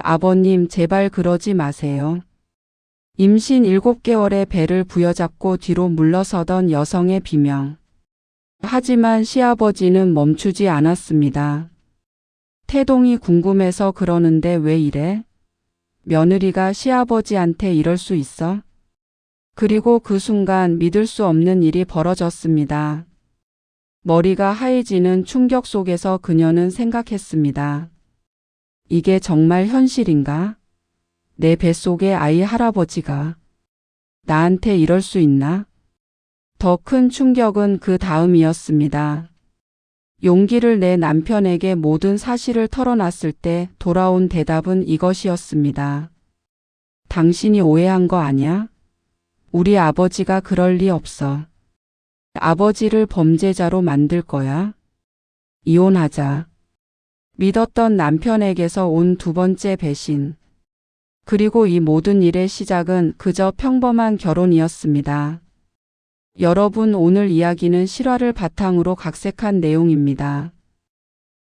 아버님, 제발 그러지 마세요. 임신 7개월의 배를 부여잡고 뒤로 물러서던 여성의 비명. 하지만 시아버지는 멈추지 않았습니다. 태동이 궁금해서 그러는데 왜 이래? 며느리가 시아버지한테 이럴 수 있어? 그리고 그 순간 믿을 수 없는 일이 벌어졌습니다. 머리가 하얘지는 충격 속에서 그녀는 생각했습니다. 이게 정말 현실인가? 내 뱃속의 아이 할아버지가 나한테 이럴 수 있나? 더 큰 충격은 그 다음이었습니다. 용기를 내 남편에게 모든 사실을 털어놨을 때 돌아온 대답은 이것이었습니다. 당신이 오해한 거 아니야? 우리 아버지가 그럴 리 없어. 아버지를 범죄자로 만들 거야? 이혼하자. 믿었던 남편에게서 온 두 번째 배신. 그리고 이 모든 일의 시작은 그저 평범한 결혼이었습니다. 여러분, 오늘 이야기는 실화를 바탕으로 각색한 내용입니다.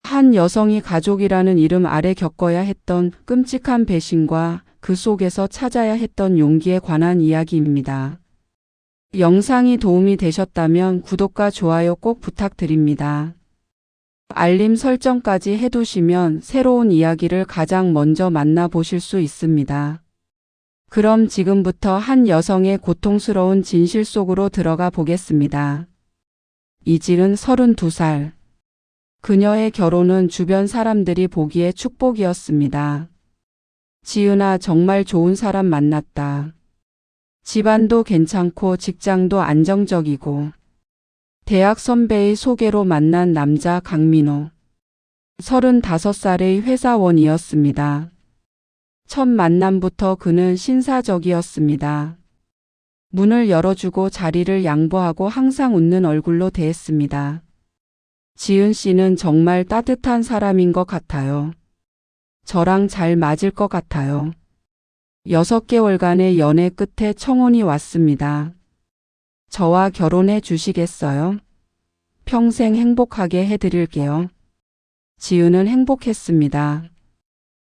한 여성이 가족이라는 이름 아래 겪어야 했던 끔찍한 배신과 그 속에서 찾아야 했던 용기에 관한 이야기입니다. 영상이 도움이 되셨다면 구독과 좋아요 꼭 부탁드립니다. 알림 설정까지 해두시면 새로운 이야기를 가장 먼저 만나보실 수 있습니다. 그럼 지금부터 한 여성의 고통스러운 진실 속으로 들어가 보겠습니다. 이질은 32살. 그녀의 결혼은 주변 사람들이 보기에 축복이었습니다. 지은아, 정말 좋은 사람 만났다. 집안도 괜찮고 직장도 안정적이고. 대학 선배의 소개로 만난 남자 강민호. 35살의 회사원이었습니다. 첫 만남부터 그는 신사적이었습니다. 문을 열어주고 자리를 양보하고 항상 웃는 얼굴로 대했습니다. 지은 씨는 정말 따뜻한 사람인 것 같아요. 저랑 잘 맞을 것 같아요. 6개월간의 연애 끝에 청혼이 왔습니다. 저와 결혼해 주시겠어요? 평생 행복하게 해드릴게요. 지은은 행복했습니다.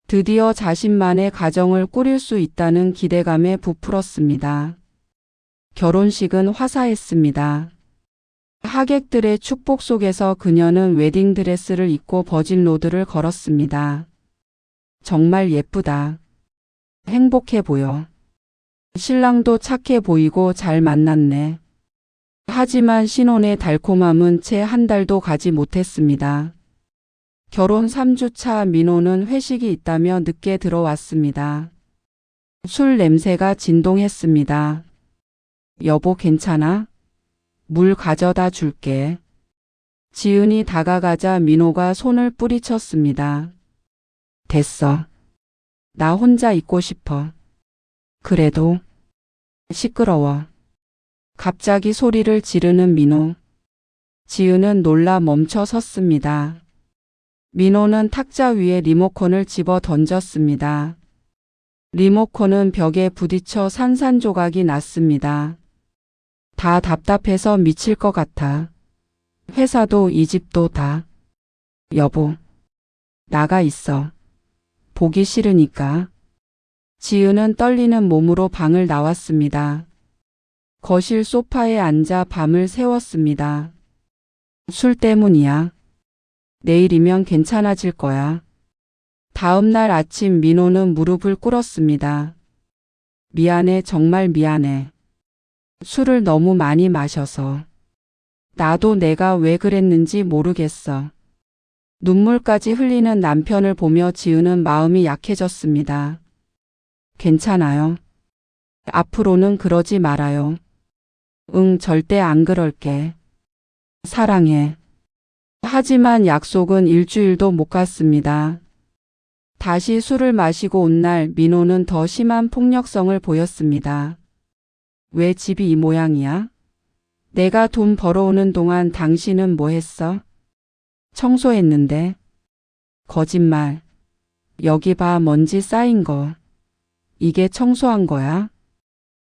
드디어 자신만의 가정을 꾸릴 수 있다는 기대감에 부풀었습니다. 결혼식은 화사했습니다. 하객들의 축복 속에서 그녀는 웨딩드레스를 입고 버진로드를 걸었습니다. 정말 예쁘다. 행복해 보여. 신랑도 착해 보이고 잘 만났네. 하지만 신혼의 달콤함은 채 한 달도 가지 못했습니다. 결혼 3주차 민호는 회식이 있다며 늦게 들어왔습니다. 술 냄새가 진동했습니다. 여보, 괜찮아? 물 가져다 줄게. 지은이 다가가자 민호가 손을 뿌리쳤습니다. 됐어. 나 혼자 있고 싶어. 그래도 시끄러워. 갑자기 소리를 지르는 민호. 지은은 놀라 멈춰 섰습니다. 민호는 탁자 위에 리모컨을 집어 던졌습니다. 리모컨은 벽에 부딪혀 산산조각이 났습니다. 다 답답해서 미칠 것 같아. 회사도 이 집도 다. 여보, 나가 있어. 보기 싫으니까. 지은은 떨리는 몸으로 방을 나왔습니다. 거실 소파에 앉아 밤을 새웠습니다. 술 때문이야. 내일이면 괜찮아질 거야. 다음 날 아침 민호는 무릎을 꿇었습니다. 미안해, 정말 미안해. 술을 너무 많이 마셔서. 나도 내가 왜 그랬는지 모르겠어. 눈물까지 흘리는 남편을 보며 지은은 마음이 약해졌습니다. 괜찮아요. 앞으로는 그러지 말아요. 응, 절대 안 그럴게. 사랑해. 하지만 약속은 일주일도 못 갔습니다. 다시 술을 마시고 온 날 민호는 더 심한 폭력성을 보였습니다. 왜 집이 이 모양이야? 내가 돈 벌어오는 동안 당신은 뭐 했어? 청소했는데. 거짓말. 여기 봐, 먼지 쌓인 거. 이게 청소한 거야?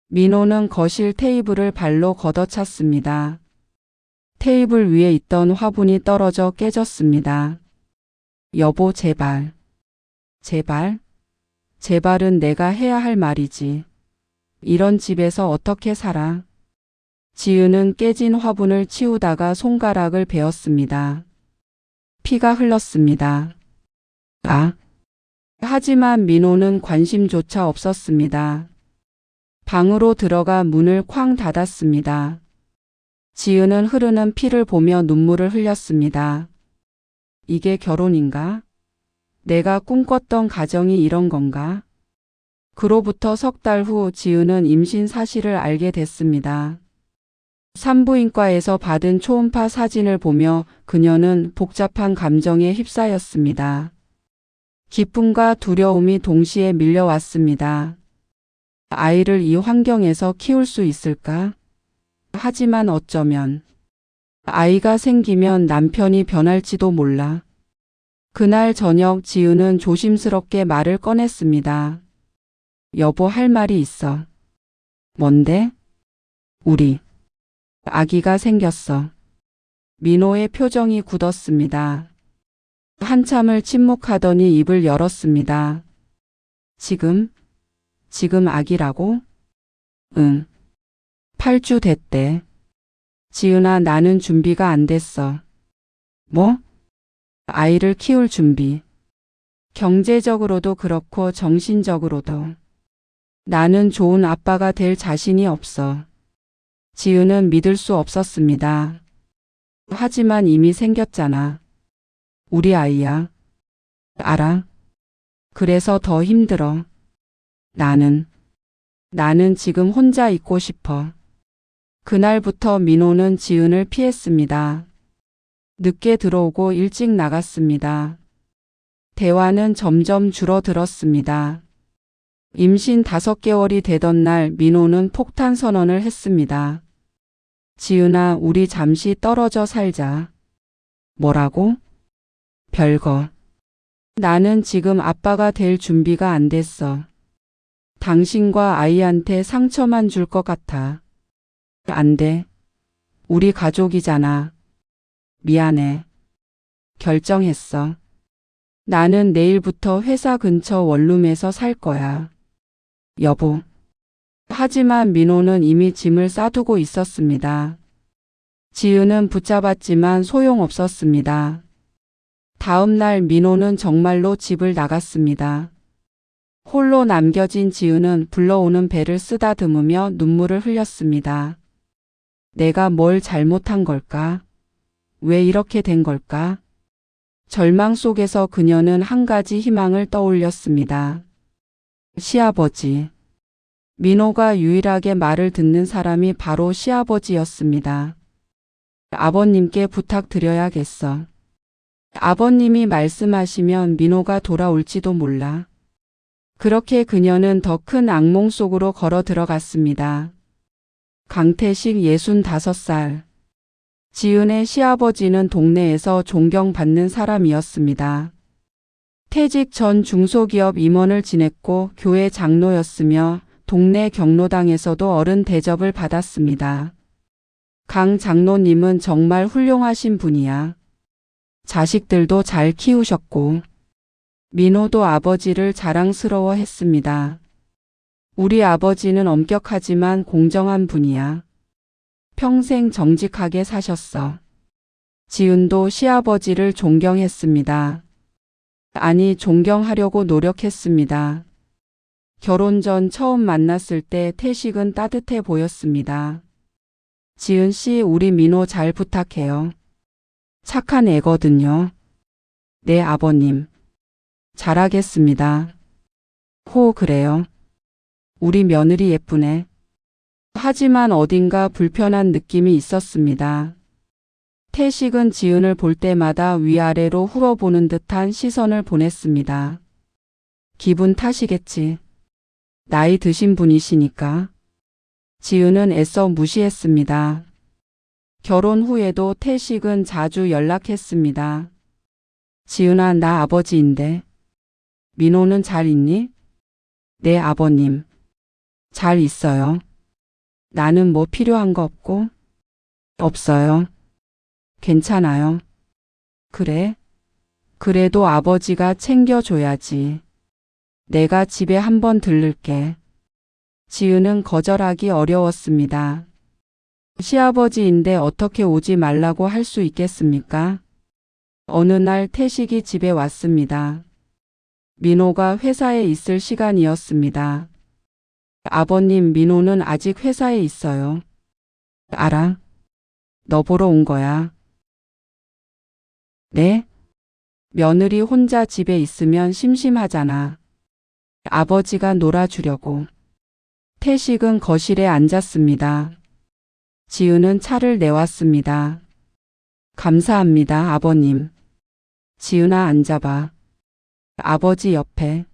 민호는 거실 테이블을 발로 걷어찼습니다. 테이블 위에 있던 화분이 떨어져 깨졌습니다. 여보, 제발. 제발? 제발은 내가 해야 할 말이지. 이런 집에서 어떻게 살아? 지은은 깨진 화분을 치우다가 손가락을 베었습니다. 피가 흘렀습니다. 아! 하지만 민호는 관심조차 없었습니다. 방으로 들어가 문을 쾅 닫았습니다. 지은은 흐르는 피를 보며 눈물을 흘렸습니다. 이게 결혼인가? 내가 꿈꿨던 가정이 이런 건가? 그로부터 석 달 후 지은은 임신 사실을 알게 됐습니다. 산부인과에서 받은 초음파 사진을 보며 그녀는 복잡한 감정에 휩싸였습니다. 기쁨과 두려움이 동시에 밀려왔습니다. 아이를 이 환경에서 키울 수 있을까? 하지만 어쩌면 아이가 생기면 남편이 변할지도 몰라. 그날 저녁 지은은 조심스럽게 말을 꺼냈습니다. 여보, 할 말이 있어. 뭔데? 우리 아기가 생겼어. 민호의 표정이 굳었습니다. 한참을 침묵하더니 입을 열었습니다. 지금 아기라고? 응. 8주 됐대. 지은아, 나는 준비가 안 됐어. 뭐? 아이를 키울 준비. 경제적으로도 그렇고 정신적으로도. 나는 좋은 아빠가 될 자신이 없어. 지은은 믿을 수 없었습니다. 하지만 이미 생겼잖아. 우리 아이야. 알아. 그래서 더 힘들어. 나는 지금 혼자 있고 싶어. 그날부터 민호는 지은을 피했습니다. 늦게 들어오고 일찍 나갔습니다. 대화는 점점 줄어들었습니다. 임신 5개월이 되던 날 민호는 폭탄 선언을 했습니다. 지은아, 우리 잠시 떨어져 살자. 뭐라고? 별거. 나는 지금 아빠가 될 준비가 안 됐어. 당신과 아이한테 상처만 줄 것 같아. 안 돼. 우리 가족이잖아. 미안해. 결정했어. 나는 내일부터 회사 근처 원룸에서 살 거야. 여보. 하지만 민호는 이미 짐을 싸두고 있었습니다. 지은은 붙잡았지만 소용없었습니다. 다음 날 민호는 정말로 집을 나갔습니다. 홀로 남겨진 지은은 불러오는 배를 쓰다듬으며 눈물을 흘렸습니다. 내가 뭘 잘못한 걸까? 왜 이렇게 된 걸까? 절망 속에서 그녀는 한 가지 희망을 떠올렸습니다. 시아버지. 민호가 유일하게 말을 듣는 사람이 바로 시아버지였습니다. 아버님께 부탁드려야겠어. 아버님이 말씀하시면 민호가 돌아올지도 몰라. 그렇게 그녀는 더 큰 악몽 속으로 걸어 들어갔습니다. 강태식 65살. 지은의 시아버지는 동네에서 존경받는 사람이었습니다. 퇴직 전 중소기업 임원을 지냈고 교회 장로였으며 동네 경로당에서도 어른 대접을 받았습니다. 강 장로님은 정말 훌륭하신 분이야. 자식들도 잘 키우셨고. 민호도 아버지를 자랑스러워했습니다. 우리 아버지는 엄격하지만 공정한 분이야. 평생 정직하게 사셨어. 지은도 시아버지를 존경했습니다. 아니, 존경하려고 노력했습니다. 결혼 전 처음 만났을 때 태식은 따뜻해 보였습니다. 지은 씨, 우리 민호 잘 부탁해요. 착한 애거든요. 네, 아버님. 잘하겠습니다. 그래요. 우리 며느리 예쁘네. 하지만 어딘가 불편한 느낌이 있었습니다. 태식은 지은을 볼 때마다 위아래로 훑어보는 듯한 시선을 보냈습니다. 기분 탓이겠지. 나이 드신 분이시니까. 지은은 애써 무시했습니다. 결혼 후에도 태식은 자주 연락했습니다. 지은아, 나 아버지인데. 민호는 잘 있니? 네, 아버님. 잘 있어요. 나는 뭐 필요한 거 없고? 없어요. 괜찮아요. 그래? 그래도 아버지가 챙겨줘야지. 내가 집에 한번 들를게. 지은은 거절하기 어려웠습니다. 시아버지인데 어떻게 오지 말라고 할 수 있겠습니까? 어느 날 태식이 집에 왔습니다. 민호가 회사에 있을 시간이었습니다. 아버님, 민호는 아직 회사에 있어요. 알아. 너 보러 온 거야. 네? 며느리 혼자 집에 있으면 심심하잖아. 아버지가 놀아주려고. 태식은 거실에 앉았습니다. 지은은 차를 내왔습니다. 감사합니다, 아버님. 지은아, 앉아봐. 아버지 옆에.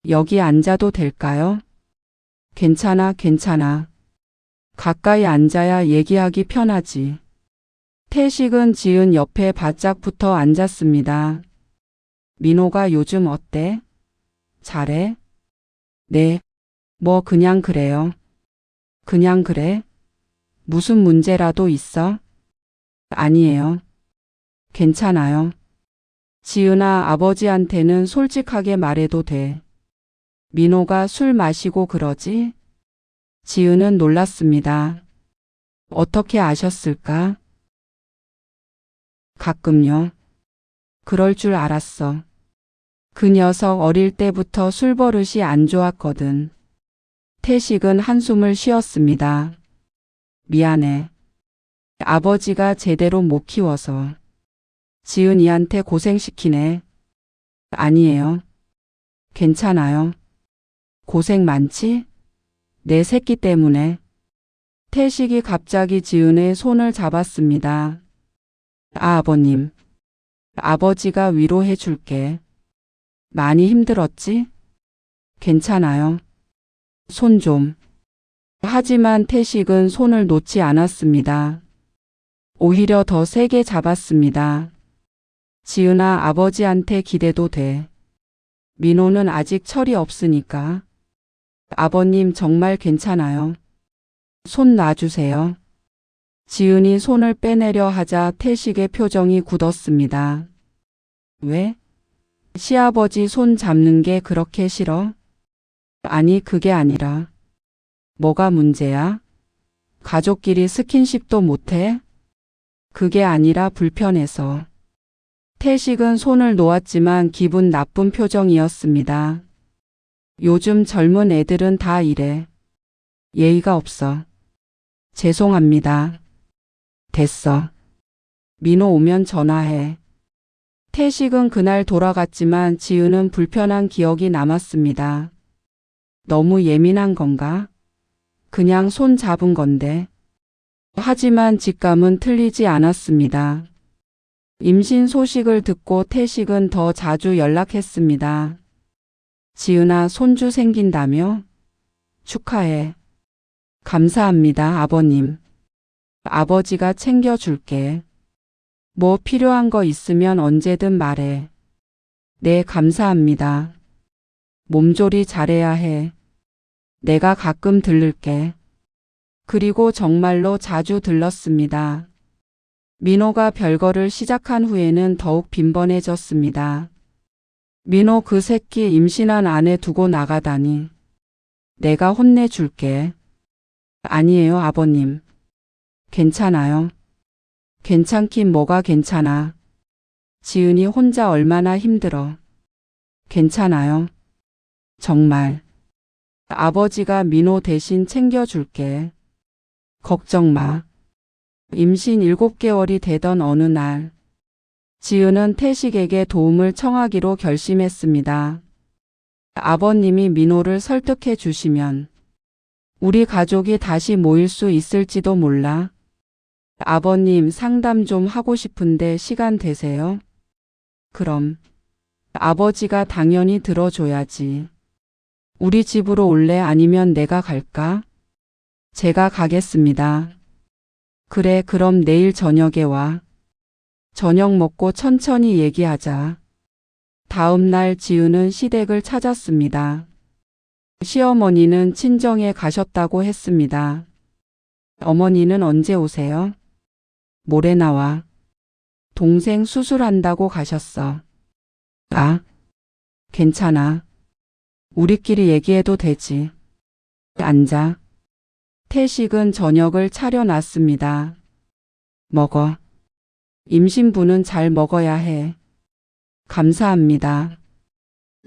여기 앉아도 될까요? 괜찮아, 괜찮아. 가까이 앉아야 얘기하기 편하지. 태식은 지은 옆에 바짝 붙어 앉았습니다. 민호가 요즘 어때? 잘해? 네. 뭐 그냥 그래요. 그냥 그래? 무슨 문제라도 있어? 아니에요. 괜찮아요. 지은아, 아버지한테는 솔직하게 말해도 돼. 민호가 술 마시고 그러지? 지은은 놀랐습니다. 어떻게 아셨을까? 가끔요. 그럴 줄 알았어. 그 녀석 어릴 때부터 술버릇이 안 좋았거든. 태식은 한숨을 쉬었습니다. 미안해. 아버지가 제대로 못 키워서. 지은이한테 고생시키네. 아니에요. 괜찮아요. 고생 많지? 내 새끼 때문에. 태식이 갑자기 지은의 손을 잡았습니다. 아버님. 아버지가 위로해 줄게. 많이 힘들었지? 괜찮아요. 손 좀. 하지만 태식은 손을 놓지 않았습니다. 오히려 더 세게 잡았습니다. 지은아, 아버지한테 기대도 돼. 민호는 아직 철이 없으니까. 아버님, 정말 괜찮아요. 손 놔주세요. 지은이 손을 빼내려 하자 태식의 표정이 굳었습니다. 왜? 시아버지 손 잡는 게 그렇게 싫어? 아니, 그게 아니라. 뭐가 문제야? 가족끼리 스킨십도 못해? 그게 아니라 불편해서. 태식은 손을 놓았지만 기분 나쁜 표정이었습니다. 요즘 젊은 애들은 다 이래. 예의가 없어. 죄송합니다. 됐어. 민호 오면 전화해. 태식은 그날 돌아갔지만 지은은 불편한 기억이 남았습니다. 너무 예민한 건가? 그냥 손 잡은 건데. 하지만 직감은 틀리지 않았습니다. 임신 소식을 듣고 태식은 더 자주 연락했습니다. 지은아, 손주 생긴다며? 축하해. 감사합니다, 아버님. 아버지가 챙겨줄게. 뭐 필요한 거 있으면 언제든 말해. 네, 감사합니다. 몸조리 잘해야 해. 내가 가끔 들를게. 그리고 정말로 자주 들렀습니다. 민호가 별거를 시작한 후에는 더욱 빈번해졌습니다. 민호, 그 새끼 임신한 아내 두고 나가다니. 내가 혼내줄게. 아니에요, 아버님. 괜찮아요. 괜찮긴 뭐가 괜찮아. 지은이 혼자 얼마나 힘들어. 괜찮아요. 정말. 아버지가 민호 대신 챙겨줄게. 걱정 마. 임신 7개월이 되던 어느 날, 지은은 태식에게 도움을 청하기로 결심했습니다. 아버님이 민호를 설득해 주시면 우리 가족이 다시 모일 수 있을지도 몰라. 아버님, 상담 좀 하고 싶은데 시간 되세요? 그럼. 아버지가 당연히 들어줘야지. 우리 집으로 올래? 아니면 내가 갈까? 제가 가겠습니다. 그래, 그럼 내일 저녁에 와. 저녁 먹고 천천히 얘기하자. 다음 날 지은은 시댁을 찾았습니다. 시어머니는 친정에 가셨다고 했습니다. 어머니는 언제 오세요? 모레 나와. 동생 수술한다고 가셨어. 아, 괜찮아. 우리끼리 얘기해도 되지. 앉아. 태식은 저녁을 차려놨습니다. 먹어. 임신부는 잘 먹어야 해. 감사합니다.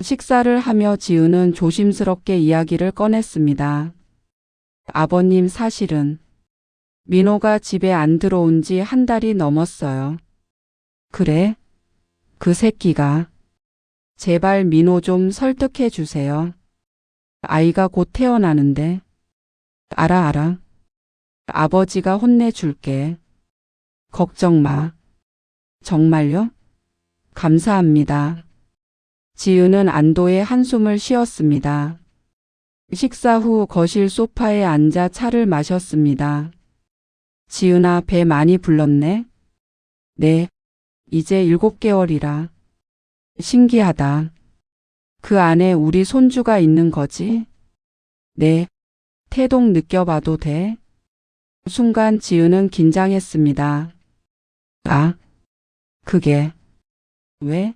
식사를 하며 지은은 조심스럽게 이야기를 꺼냈습니다. 아버님, 사실은 민호가 집에 안 들어온 지 한 달이 넘었어요. 그래? 그 새끼가. 제발 민호 좀 설득해 주세요. 아이가 곧 태어나는데. 알아. 아버지가 혼내줄게. 걱정 마. 정말요? 감사합니다. 지은은 안도의 한숨을 쉬었습니다. 식사 후 거실 소파에 앉아 차를 마셨습니다. 지은아, 배 많이 불렀네? 네. 이제 7개월이라. 신기하다. 그 안에 우리 손주가 있는 거지? 네. 태동 느껴봐도 돼? 순간 지은은 긴장했습니다. 아, 그게. 왜?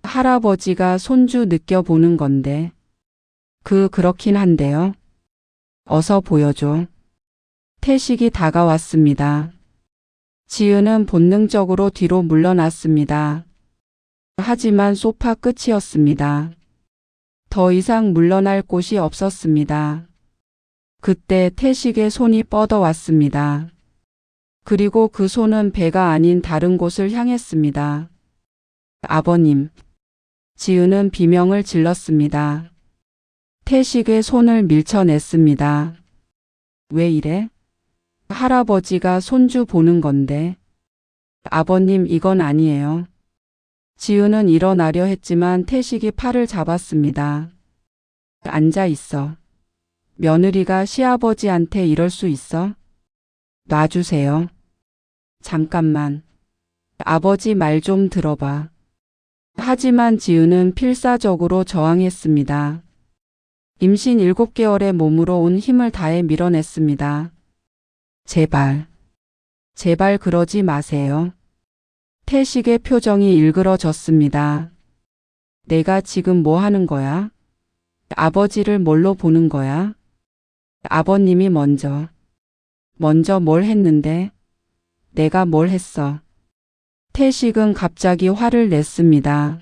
할아버지가 손주 느껴보는 건데. 그렇긴 한데요. 어서 보여줘. 태식이 다가왔습니다. 지은은 본능적으로 뒤로 물러났습니다. 하지만 소파 끝이었습니다. 더 이상 물러날 곳이 없었습니다. 그때 태식의 손이 뻗어왔습니다. 그리고 그 손은 배가 아닌 다른 곳을 향했습니다. 아버님. 지은은 비명을 질렀습니다. 태식의 손을 밀쳐냈습니다. 왜 이래? 할아버지가 손주 보는 건데. 아버님, 이건 아니에요. 지은은 일어나려 했지만 태식이 팔을 잡았습니다. 앉아 있어. 며느리가 시아버지한테 이럴 수 있어? 놔주세요. 잠깐만. 아버지 말 좀 들어봐. 하지만 지은은 필사적으로 저항했습니다. 임신 7개월의 몸으로 온 힘을 다해 밀어냈습니다. 제발 그러지 마세요. 태식의 표정이 일그러졌습니다. 내가 지금 뭐 하는 거야? 아버지를 뭘로 보는 거야? 아버님이 먼저 뭘 했는데? 내가 뭘 했어? 태식은 갑자기 화를 냈습니다.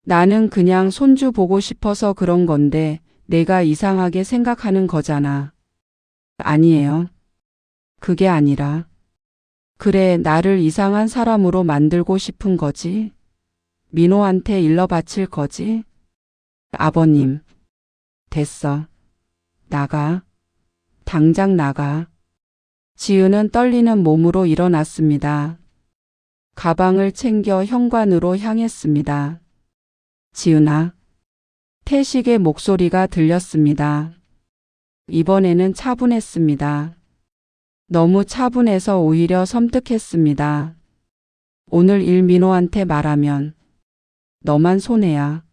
나는 그냥 손주 보고 싶어서 그런 건데 내가 이상하게 생각하는 거잖아. 아니에요. 그게 아니라. 그래, 나를 이상한 사람으로 만들고 싶은 거지? 민호한테 일러 바칠 거지? 아버님. 됐어. 나가. 당장 나가. 지은은 떨리는 몸으로 일어났습니다. 가방을 챙겨 현관으로 향했습니다. 지은아. 태식의 목소리가 들렸습니다. 이번에는 차분했습니다. 너무 차분해서 오히려 섬뜩했습니다. 오늘 일 민호한테 말하면 너만 손해야.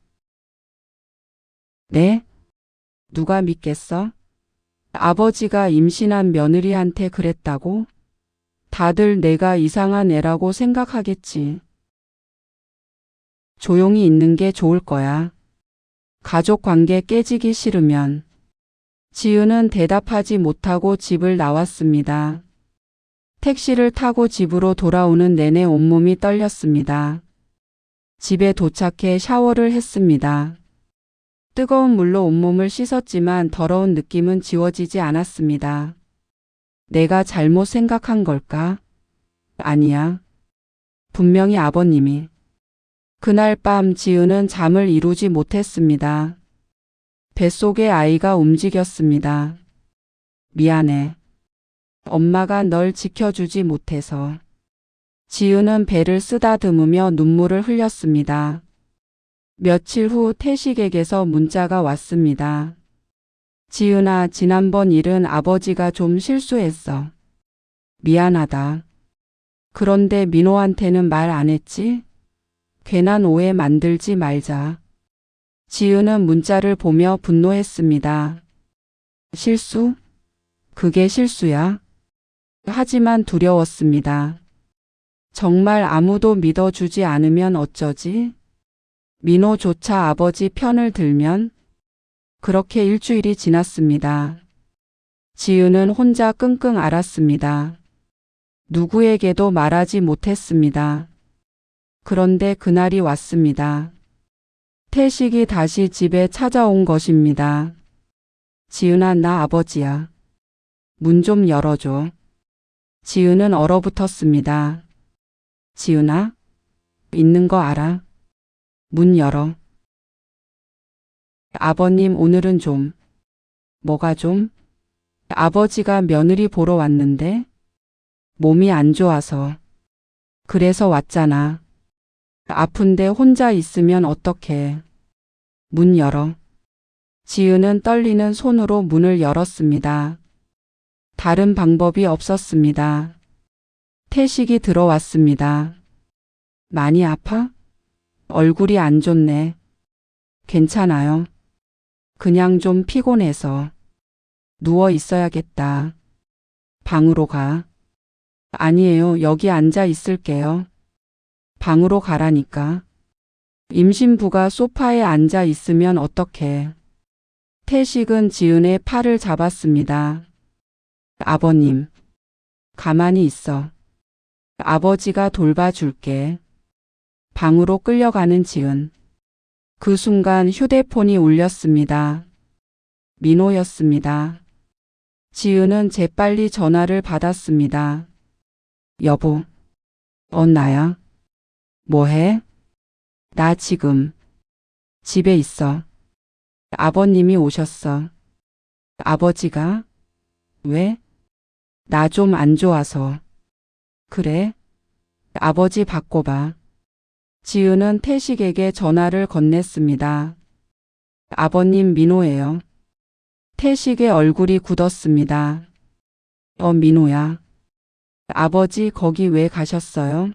네? 누가 믿겠어? 아버지가 임신한 며느리한테 그랬다고? 다들 내가 이상한 애라고 생각하겠지. 조용히 있는 게 좋을 거야. 가족 관계 깨지기 싫으면. 지은은 대답하지 못하고 집을 나왔습니다. 택시를 타고 집으로 돌아오는 내내 온몸이 떨렸습니다. 집에 도착해 샤워를 했습니다. 뜨거운 물로 온몸을 씻었지만 더러운 느낌은 지워지지 않았습니다. 내가 잘못 생각한 걸까? 아니야. 분명히 아버님이. 그날 밤 지은은 잠을 이루지 못했습니다. 뱃속에 아이가 움직였습니다. 미안해. 엄마가 널 지켜주지 못해서. 지은은 배를 쓰다듬으며 눈물을 흘렸습니다. 며칠 후 태식에게서 문자가 왔습니다. 지은아, 지난번 일은 아버지가 좀 실수했어. 미안하다. 그런데 민호한테는 말 안 했지? 괜한 오해 만들지 말자. 지은은 문자를 보며 분노했습니다. 실수? 그게 실수야? 하지만 두려웠습니다. 정말 아무도 믿어주지 않으면 어쩌지? 민호조차 아버지 편을 들면? 그렇게 일주일이 지났습니다. 지은은 혼자 끙끙 앓았습니다. 누구에게도 말하지 못했습니다. 그런데 그날이 왔습니다. 태식이 다시 집에 찾아온 것입니다. 지은아, 나 아버지야. 문 좀 열어줘. 지은은 얼어붙었습니다. 지은아, 있는 거 알아? 문 열어. 아버님, 오늘은 좀. 뭐가 좀? 아버지가 며느리 보러 왔는데 몸이 안 좋아서. 그래서 왔잖아. 아픈데 혼자 있으면 어떡해. 문 열어. 지은은 떨리는 손으로 문을 열었습니다. 다른 방법이 없었습니다. 태식이 들어왔습니다. 많이 아파? 얼굴이 안 좋네. 괜찮아요. 그냥 좀 피곤해서. 누워 있어야겠다. 방으로 가. 아니에요. 여기 앉아 있을게요. 방으로 가라니까. 임신부가 소파에 앉아 있으면 어떡해. 태식은 지은의 팔을 잡았습니다. 아버님, 가만히 있어. 아버지가 돌봐줄게. 방으로 끌려가는 지은. 그 순간 휴대폰이 울렸습니다. 민호였습니다. 지은은 재빨리 전화를 받았습니다. 여보, 나야. 뭐해? 나 지금 집에 있어. 아버님이 오셨어. 아버지가? 왜? 나 좀 안 좋아서. 그래? 아버지 바꿔봐. 지은은 태식에게 전화를 건넸습니다. 아버님, 민호예요. 태식의 얼굴이 굳었습니다. 민호야. 아버지 거기 왜 가셨어요?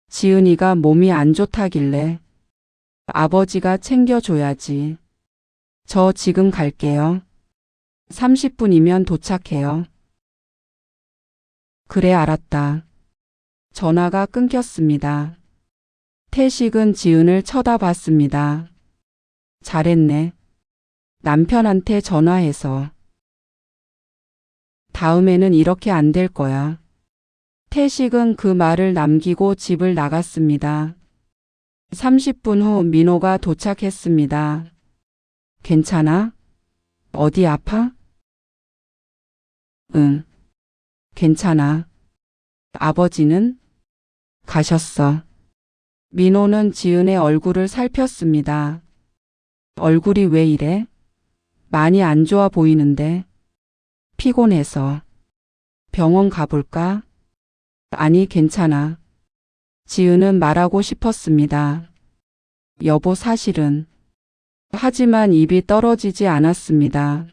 지은이가 몸이 안 좋다길래. 아버지가 챙겨줘야지. 저 지금 갈게요. 30분이면 도착해요. 그래, 알았다. 전화가 끊겼습니다. 태식은 지은을 쳐다봤습니다. 잘했네. 남편한테 전화해서. 다음에는 이렇게 안 될 거야. 태식은 그 말을 남기고 집을 나갔습니다. 30분 후 민호가 도착했습니다. 괜찮아? 어디 아파? 응. 괜찮아. 아버지는? 가셨어. 민호는 지은의 얼굴을 살폈습니다. 얼굴이 왜 이래? 많이 안 좋아 보이는데. 피곤해서. 병원 가볼까? 아니, 괜찮아. 지은은 말하고 싶었습니다. 여보, 사실은. 하지만 입이 떨어지지 않았습니다.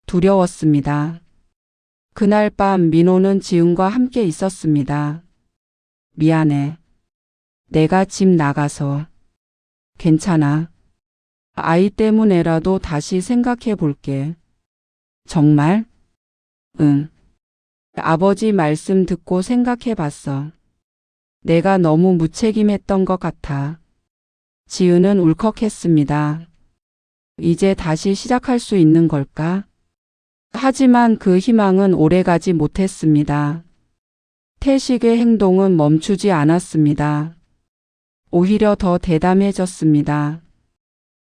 두려웠습니다. 그날 밤 민호는 지은과 함께 있었습니다. 미안해. 내가 집 나가서. 괜찮아. 아이 때문에라도 다시 생각해 볼게. 정말? 응. 아버지 말씀 듣고 생각해 봤어. 내가 너무 무책임했던 것 같아. 지은은 울컥했습니다. 이제 다시 시작할 수 있는 걸까? 하지만 그 희망은 오래가지 못했습니다. 태식의 행동은 멈추지 않았습니다. 오히려 더 대담해졌습니다.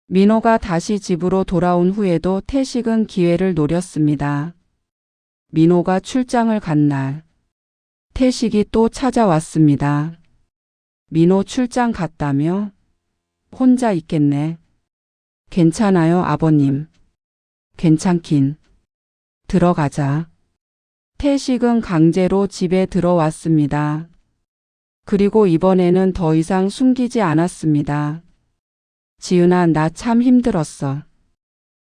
민호가 다시 집으로 돌아온 후에도 태식은 기회를 노렸습니다. 민호가 출장을 간 날, 태식이 또 찾아왔습니다. 민호 출장 갔다며? 혼자 있겠네. 괜찮아요, 아버님. 괜찮긴. 들어가자. 태식은 강제로 집에 들어왔습니다. 그리고 이번에는 더 이상 숨기지 않았습니다. 지은아, 나 참 힘들었어.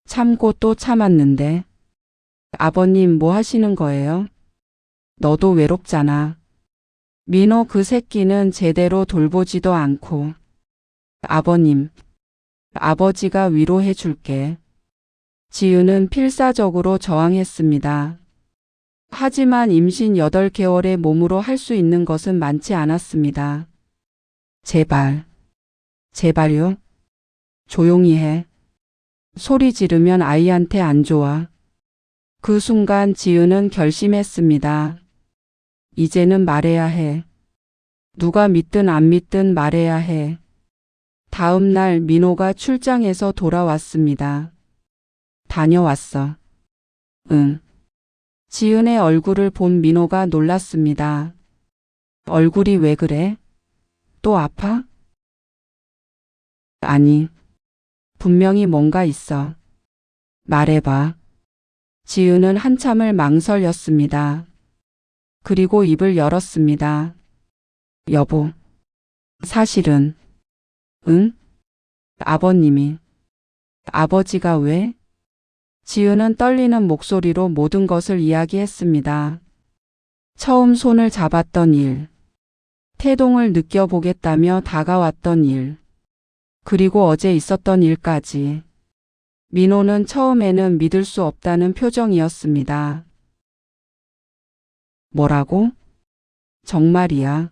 참고 또 참았는데. 아버님, 뭐 하시는 거예요? 너도 외롭잖아. 민호 그 새끼는 제대로 돌보지도 않고. 아버님, 아버지가 위로해 줄게. 지은은 필사적으로 저항했습니다. 하지만 임신 8개월의 몸으로 할 수 있는 것은 많지 않았습니다. 제발, 제발요. 조용히 해. 소리 지르면 아이한테 안 좋아. 그 순간 지은은 결심했습니다. 이제는 말해야 해. 누가 믿든 안 믿든 말해야 해. 다음 날 민호가 출장에서 돌아왔습니다. 다녀왔어. 응. 지은의 얼굴을 본 민호가 놀랐습니다. 얼굴이 왜 그래? 또 아파? 아니, 분명히 뭔가 있어. 말해봐. 지은은 한참을 망설였습니다. 그리고 입을 열었습니다. 여보, 사실은, 응? 아버님이. 아버지가 왜? 지은은 떨리는 목소리로 모든 것을 이야기했습니다. 처음 손을 잡았던 일, 태동을 느껴보겠다며 다가왔던 일, 그리고 어제 있었던 일까지. 민호는 처음에는 믿을 수 없다는 표정이었습니다. 뭐라고? 정말이야.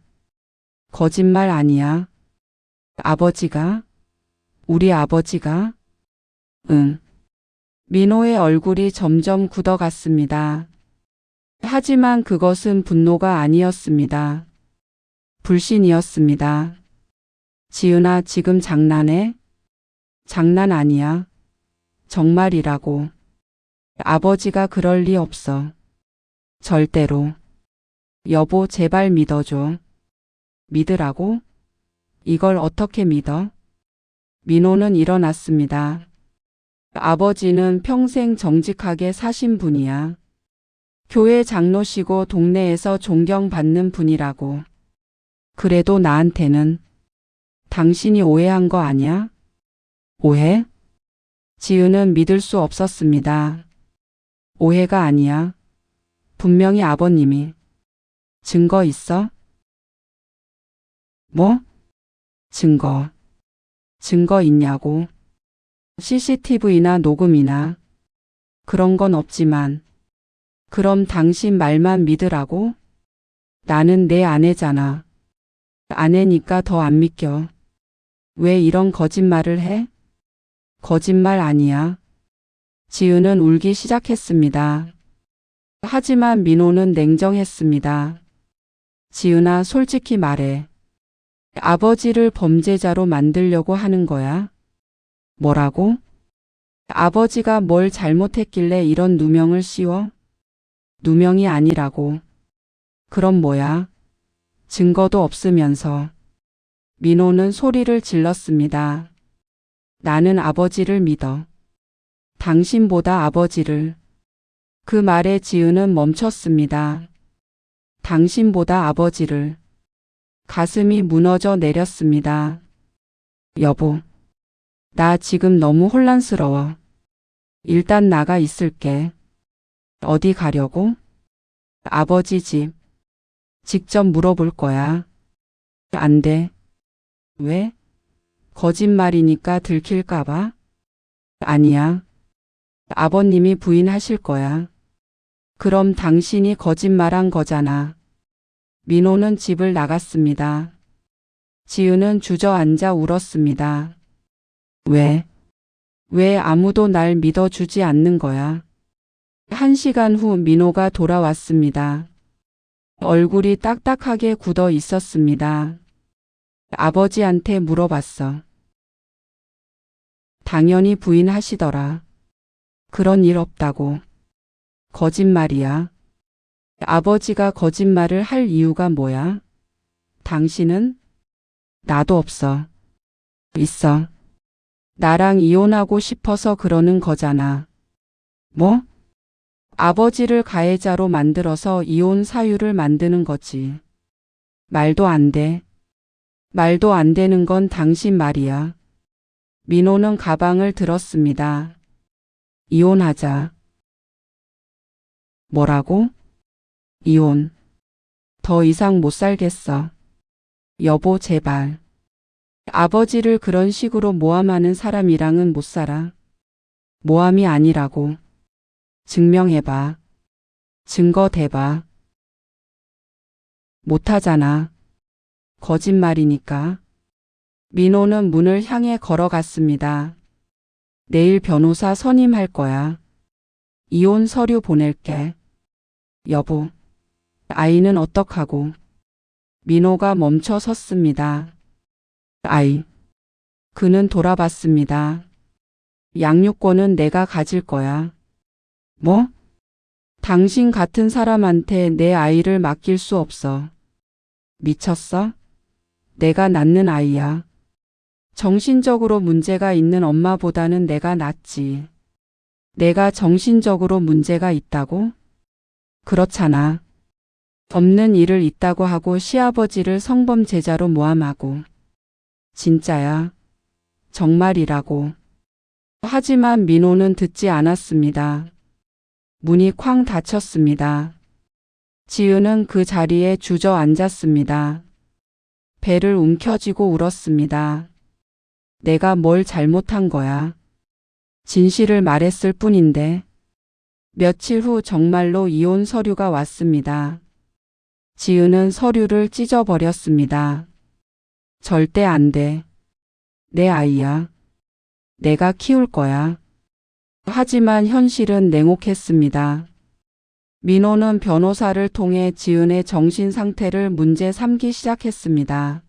거짓말 아니야. 아버지가? 우리 아버지가? 응. 민호의 얼굴이 점점 굳어갔습니다. 하지만 그것은 분노가 아니었습니다. 불신이었습니다. 지은아, 지금 장난해? 장난 아니야. 정말이라고. 아버지가 그럴 리 없어. 절대로. 여보, 제발 믿어줘. 믿으라고? 이걸 어떻게 믿어? 민호는 일어났습니다. 아버지는 평생 정직하게 사신 분이야. 교회 장로시고 동네에서 존경받는 분이라고. 그래도 나한테는 당신이 오해한 거 아니야? 오해? 지은은 믿을 수 없었습니다. 오해가 아니야. 분명히 아버님이. 증거 있어? 뭐? 증거. 증거 있냐고. CCTV나 녹음이나. 그런 건 없지만. 그럼 당신 말만 믿으라고? 나는 내 아내잖아. 아내니까 더 안 믿겨. 왜 이런 거짓말을 해? 거짓말 아니야. 지은은 울기 시작했습니다. 하지만 민호는 냉정했습니다. 지은아, 솔직히 말해. 아버지를 범죄자로 만들려고 하는 거야? 뭐라고? 아버지가 뭘 잘못했길래 이런 누명을 씌워? 누명이 아니라고. 그럼 뭐야? 증거도 없으면서. 민호는 소리를 질렀습니다. 나는 아버지를 믿어. 당신보다 아버지를. 그 말에 지은은 멈췄습니다. 당신보다 아버지를. 가슴이 무너져 내렸습니다. 여보, 나 지금 너무 혼란스러워. 일단 나가 있을게. 어디 가려고? 아버지 집. 직접 물어볼 거야. 안 돼. 왜? 거짓말이니까 들킬까봐? 아니야. 아버님이 부인하실 거야. 그럼 당신이 거짓말한 거잖아. 민호는 집을 나갔습니다. 지은은 주저앉아 울었습니다. 왜? 왜 아무도 날 믿어주지 않는 거야? 1시간 후 민호가 돌아왔습니다. 얼굴이 딱딱하게 굳어 있었습니다. 아버지한테 물어봤어. 당연히 부인하시더라. 그런 일 없다고. 거짓말이야. 아버지가 거짓말을 할 이유가 뭐야? 당신은? 나도 없어. 있어. 나랑 이혼하고 싶어서 그러는 거잖아. 뭐? 아버지를 가해자로 만들어서 이혼 사유를 만드는 거지. 말도 안 돼. 말도 안 되는 건 당신 말이야. 민호는 가방을 들었습니다. 이혼하자. 뭐라고? 이혼. 더 이상 못 살겠어. 여보, 제발. 아버지를 그런 식으로 모함하는 사람이랑은 못 살아. 모함이 아니라고. 증명해봐. 증거 대봐. 못하잖아. 거짓말이니까. 민호는 문을 향해 걸어갔습니다. 내일 변호사 선임할 거야. 이혼 서류 보낼게. 여보, 아이는 어떡하고? 민호가 멈춰 섰습니다. 아이. 그는 돌아봤습니다. 양육권은 내가 가질 거야. 뭐? 당신 같은 사람한테 내 아이를 맡길 수 없어. 미쳤어? 내가 낳는 아이야. 정신적으로 문제가 있는 엄마보다는 내가 낫지. 내가 정신적으로 문제가 있다고? 그렇잖아. 없는 일을 있다고 하고 시아버지를 성범죄자로 모함하고. 진짜야. 정말이라고. 하지만 민호는 듣지 않았습니다. 문이 쾅 닫혔습니다. 지은은 그 자리에 주저앉았습니다. 배를 움켜쥐고 울었습니다. 내가 뭘 잘못한 거야. 진실을 말했을 뿐인데. 며칠 후 정말로 이혼 서류가 왔습니다. 지은은 서류를 찢어버렸습니다. 절대 안 돼. 내 아이야. 내가 키울 거야. 하지만 현실은 냉혹했습니다. 민호는 변호사를 통해 지은의 정신 상태를 문제 삼기 시작했습니다.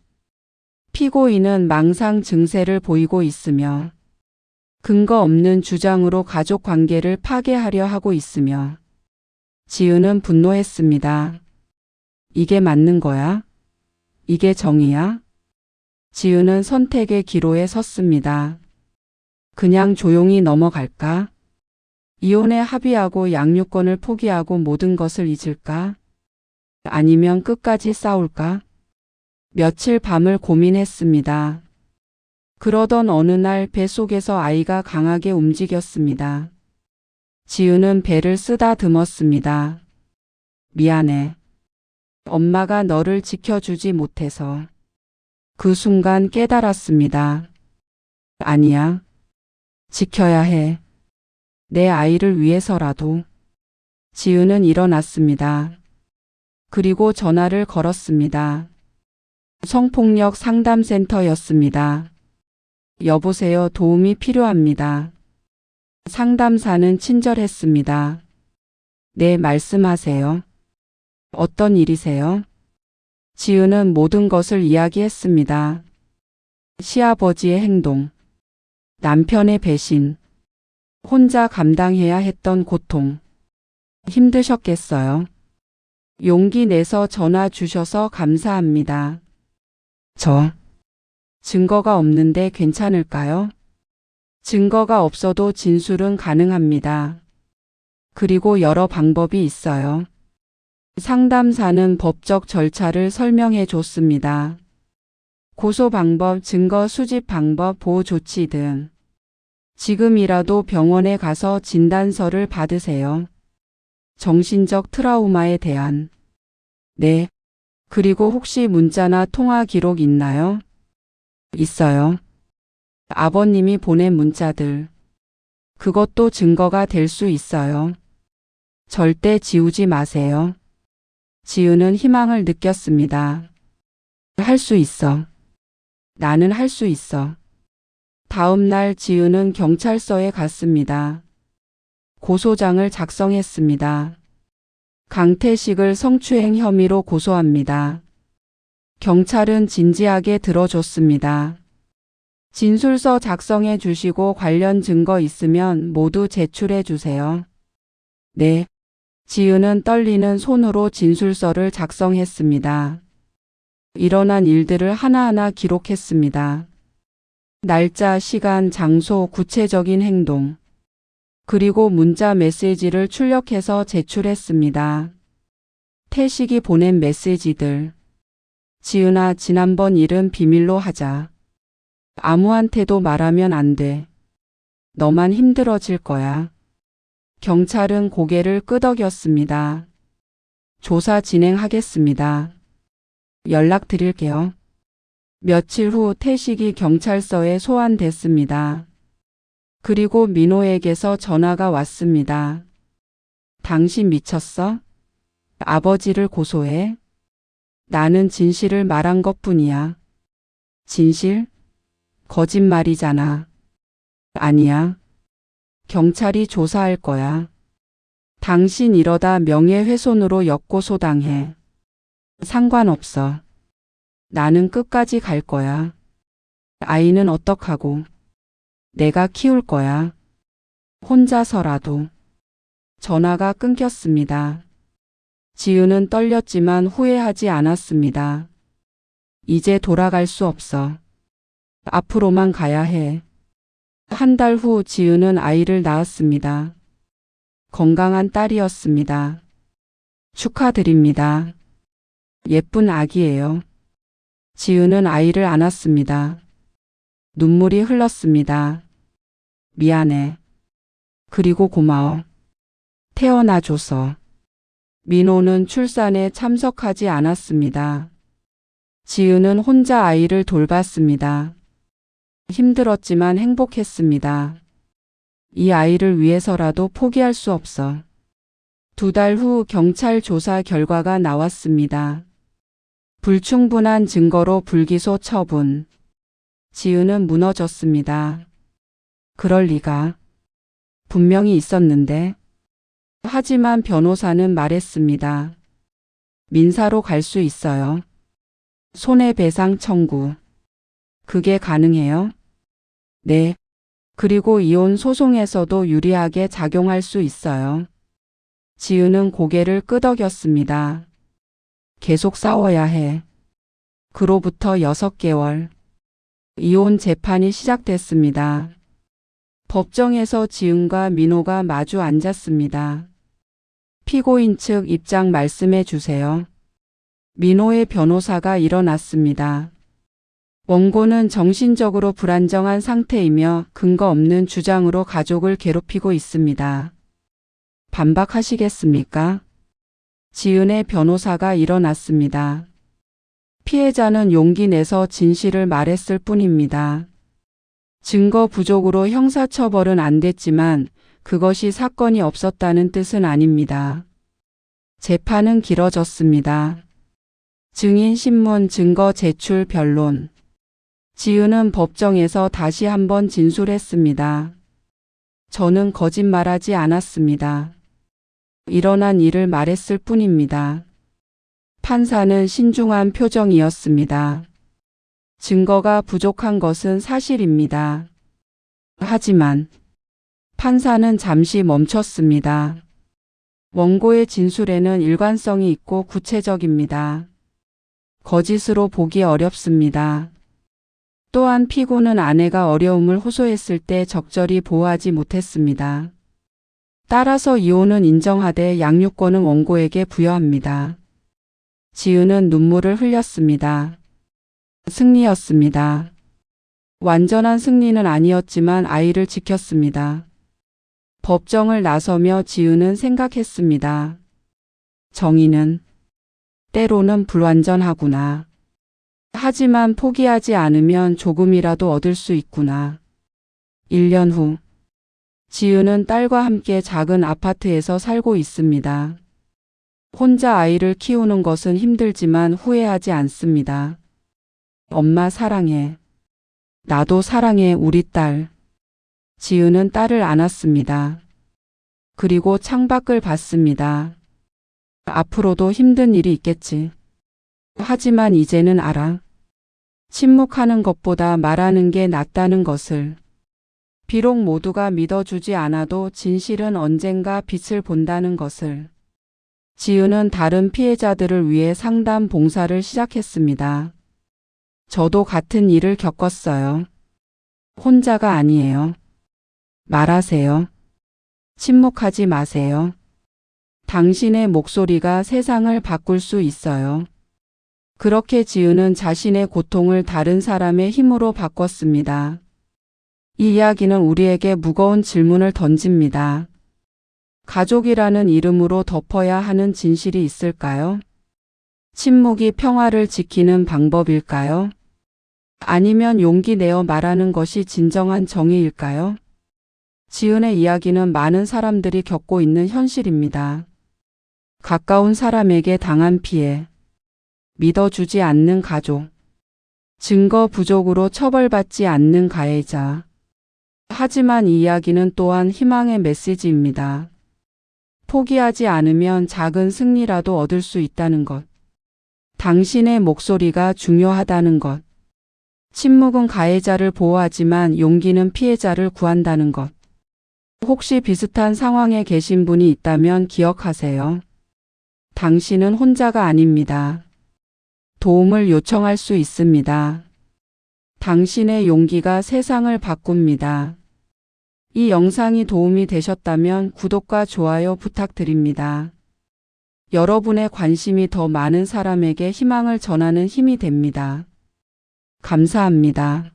피고인은 망상 증세를 보이고 있으며 근거 없는 주장으로 가족 관계를 파괴하려 하고 있으며 지은은 분노했습니다. 이게 맞는 거야? 이게 정의야? 지은은 선택의 기로에 섰습니다. 그냥 조용히 넘어갈까? 이혼에 합의하고 양육권을 포기하고 모든 것을 잊을까? 아니면 끝까지 싸울까? 며칠 밤을 고민했습니다. 그러던 어느 날 뱃속에서 아이가 강하게 움직였습니다. 지은은 배를 쓰다듬었습니다. 미안해. 엄마가 너를 지켜주지 못해서. 그 순간 깨달았습니다. 아니야. 지켜야 해. 내 아이를 위해서라도. 지은은 일어났습니다. 그리고 전화를 걸었습니다. 성폭력 상담센터였습니다. 여보세요, 도움이 필요합니다. 상담사는 친절했습니다. 네, 말씀하세요. 어떤 일이세요? 지은은 모든 것을 이야기했습니다. 시아버지의 행동, 남편의 배신, 혼자 감당해야 했던 고통. 힘드셨겠어요? 용기 내서 전화 주셔서 감사합니다. 저 증거가 없는데 괜찮을까요? 증거가 없어도 진술은 가능합니다. 그리고 여러 방법이 있어요. 상담사는 법적 절차를 설명해 줬습니다. 고소 방법, 증거 수집 방법, 보호 조치 등. 지금이라도 병원에 가서 진단서를 받으세요. 정신적 트라우마에 대한. 네. 그리고 혹시 문자나 통화 기록 있나요? 있어요. 아버님이 보낸 문자들. 그것도 증거가 될 수 있어요. 절대 지우지 마세요. 지은은 희망을 느꼈습니다. 할 수 있어. 나는 할 수 있어. 다음 날 지은은 경찰서에 갔습니다. 고소장을 작성했습니다. 강태식을 성추행 혐의로 고소합니다. 경찰은 진지하게 들어줬습니다. 진술서 작성해 주시고 관련 증거 있으면 모두 제출해 주세요. 네. 지은은 떨리는 손으로 진술서를 작성했습니다. 일어난 일들을 하나하나 기록했습니다. 날짜, 시간, 장소, 구체적인 행동. 그리고 문자 메시지를 출력해서 제출했습니다. 태식이 보낸 메시지들. 지은아, 지난번 일은 비밀로 하자. 아무한테도 말하면 안 돼. 너만 힘들어질 거야. 경찰은 고개를 끄덕였습니다. 조사 진행하겠습니다. 연락드릴게요. 며칠 후 태식이 경찰서에 소환됐습니다. 그리고 민호에게서 전화가 왔습니다. 당신 미쳤어? 아버지를 고소해? 나는 진실을 말한 것뿐이야. 진실? 거짓말이잖아. 아니야. 경찰이 조사할 거야. 당신 이러다 명예훼손으로 역고소당해. 상관없어. 나는 끝까지 갈 거야. 아이는 어떡하고. 내가 키울 거야. 혼자서라도. 전화가 끊겼습니다. 지은은 떨렸지만 후회하지 않았습니다. 이제 돌아갈 수 없어. 앞으로만 가야 해. 한 달 후 지은은 아이를 낳았습니다. 건강한 딸이었습니다. 축하드립니다. 예쁜 아기예요. 지은은 아이를 안았습니다. 눈물이 흘렀습니다. 미안해. 그리고 고마워. 태어나줘서. 민호는 출산에 참석하지 않았습니다. 지은은 혼자 아이를 돌봤습니다. 힘들었지만 행복했습니다. 이 아이를 위해서라도 포기할 수 없어. 2달 후 경찰 조사 결과가 나왔습니다. 불충분한 증거로 불기소 처분. 지은은 무너졌습니다. 그럴 리가. 분명히 있었는데. 하지만 변호사는 말했습니다. 민사로 갈 수 있어요. 손해배상 청구. 그게 가능해요? 네. 그리고 이혼 소송에서도 유리하게 작용할 수 있어요. 지은은 고개를 끄덕였습니다. 계속 싸워야 해. 그로부터 6개월. 이혼 재판이 시작됐습니다. 법정에서 지은과 민호가 마주 앉았습니다. 피고인 측 입장 말씀해 주세요. 민호의 변호사가 일어났습니다. 원고는 정신적으로 불안정한 상태이며 근거 없는 주장으로 가족을 괴롭히고 있습니다. 반박하시겠습니까? 지은의 변호사가 일어났습니다. 피해자는 용기 내서 진실을 말했을 뿐입니다. 증거 부족으로 형사처벌은 안 됐지만 그것이 사건이 없었다는 뜻은 아닙니다. 재판은 길어졌습니다. 증인 신문 증거 제출 변론. 지은은 법정에서 다시 한번 진술했습니다. 저는 거짓말하지 않았습니다. 일어난 일을 말했을 뿐입니다. 판사는 신중한 표정이었습니다. 증거가 부족한 것은 사실입니다. 하지만 판사는 잠시 멈췄습니다. 원고의 진술에는 일관성이 있고 구체적입니다. 거짓으로 보기 어렵습니다. 또한 피고는 아내가 어려움을 호소했을 때 적절히 보호하지 못했습니다. 따라서 이혼은 인정하되 양육권은 원고에게 부여합니다. 지은은 눈물을 흘렸습니다. 승리였습니다. 완전한 승리는 아니었지만 아이를 지켰습니다. 법정을 나서며 지은은 생각했습니다. 정의는 때로는 불완전하구나. 하지만 포기하지 않으면 조금이라도 얻을 수 있구나. 1년 후 지은은 딸과 함께 작은 아파트에서 살고 있습니다. 혼자 아이를 키우는 것은 힘들지만 후회하지 않습니다. 엄마 사랑해. 나도 사랑해 우리 딸. 지은은 딸을 안았습니다. 그리고 창밖을 봤습니다. 앞으로도 힘든 일이 있겠지. 하지만 이제는 알아. 침묵하는 것보다 말하는 게 낫다는 것을. 비록 모두가 믿어주지 않아도 진실은 언젠가 빛을 본다는 것을. 지은은 다른 피해자들을 위해 상담 봉사를 시작했습니다. 저도 같은 일을 겪었어요. 혼자가 아니에요. 말하세요. 침묵하지 마세요. 당신의 목소리가 세상을 바꿀 수 있어요. 그렇게 지은은 자신의 고통을 다른 사람의 힘으로 바꿨습니다. 이 이야기는 우리에게 무거운 질문을 던집니다. 가족이라는 이름으로 덮어야 하는 진실이 있을까요? 침묵이 평화를 지키는 방법일까요? 아니면 용기 내어 말하는 것이 진정한 정의일까요? 지은의 이야기는 많은 사람들이 겪고 있는 현실입니다. 가까운 사람에게 당한 피해, 믿어주지 않는 가족, 증거 부족으로 처벌받지 않는 가해자, 하지만 이 이야기는 또한 희망의 메시지입니다. 포기하지 않으면 작은 승리라도 얻을 수 있다는 것. 당신의 목소리가 중요하다는 것. 침묵은 가해자를 보호하지만 용기는 피해자를 구한다는 것. 혹시 비슷한 상황에 계신 분이 있다면 기억하세요. 당신은 혼자가 아닙니다. 도움을 요청할 수 있습니다. 당신의 용기가 세상을 바꿉니다. 이 영상이 도움이 되셨다면 구독과 좋아요 부탁드립니다. 여러분의 관심이 더 많은 사람에게 희망을 전하는 힘이 됩니다. 감사합니다.